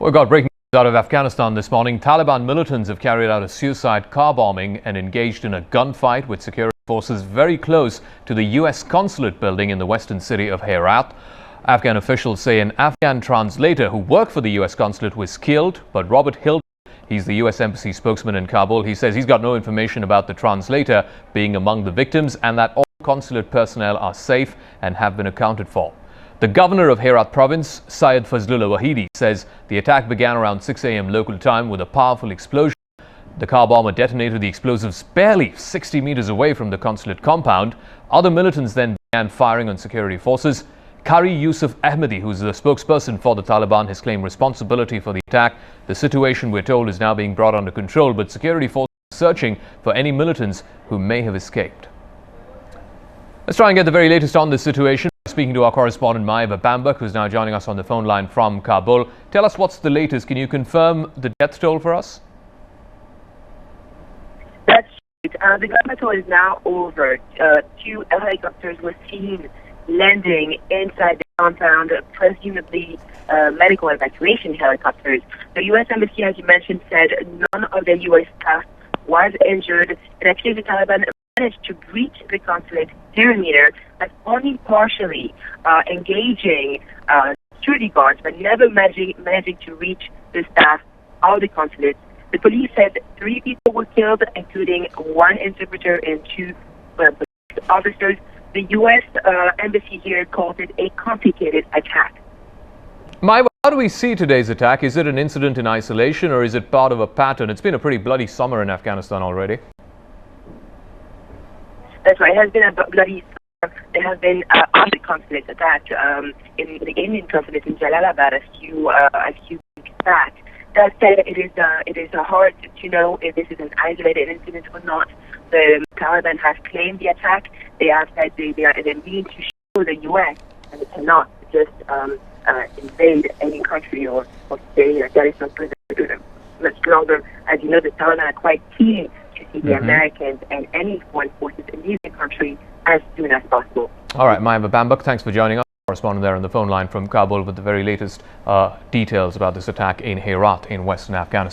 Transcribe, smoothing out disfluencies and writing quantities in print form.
We got breaking news out of Afghanistan this morning. Taliban militants have carried out a suicide car bombing and engaged in a gunfight with security forces very close to the U.S. Consulate building in the western city of Herat. Afghan officials say an Afghan translator who worked for the U.S. Consulate was killed, but Robert Hilton, he's the U.S. Embassy spokesman in Kabul, he says he's got no information about the translator being among the victims and that all consulate personnel are safe and have been accounted for. The governor of Herat province, Syed Fazlullah Wahidi, says the attack began around 6 a.m. local time with a powerful explosion. The car bomber detonated the explosives barely 60 meters away from the consulate compound. Other militants then began firing on security forces. Qari Yusuf Ahmadi, who is the spokesperson for the Taliban, has claimed responsibility for the attack. The situation, we're told, is now being brought under control, but security forces are searching for any militants who may have escaped. Let's try and get the very latest on this situation. Speaking to our correspondent Maiva Bambak, who's now joining us on the phone line from Kabul. Tell us what's the latest. Can you confirm the death toll for us? That's right. The gun battle is now over. 2 helicopters were seen landing inside the compound, presumably medical evacuation helicopters. The U.S. Embassy, as you mentioned, said none of the U.S. staff was injured. It appears the Taliban managed to breach the consulate perimeter, but only partially, engaging security guards, but never managing to reach the staff of the consulate. The police said 3 people were killed, including 1 interpreter and 2 police officers. The U.S. Embassy here called it a complicated attack. Maiva, how do we see today's attack? Is it an incident in isolation or is it part of a pattern? It's been a pretty bloody summer in Afghanistan already. That's right. It has been a bloody summer. There have been other consulates attacked in the Indian consulate in Jalalabad a few weeks back. That said, it is hard to know if this is an isolated incident or not. The Taliban has claimed the attack. They have said they need to show the U.S. and they cannot just invade any country or stay in Afghanistan for much longer. As you know, the Taliban are quite keen to see the Americans and any foreign forces in the country as soon as possible. All right, Maiva Bambak, thanks for joining us. Correspondent there on the phone line from Kabul with the very latest details about this attack in Herat in western Afghanistan.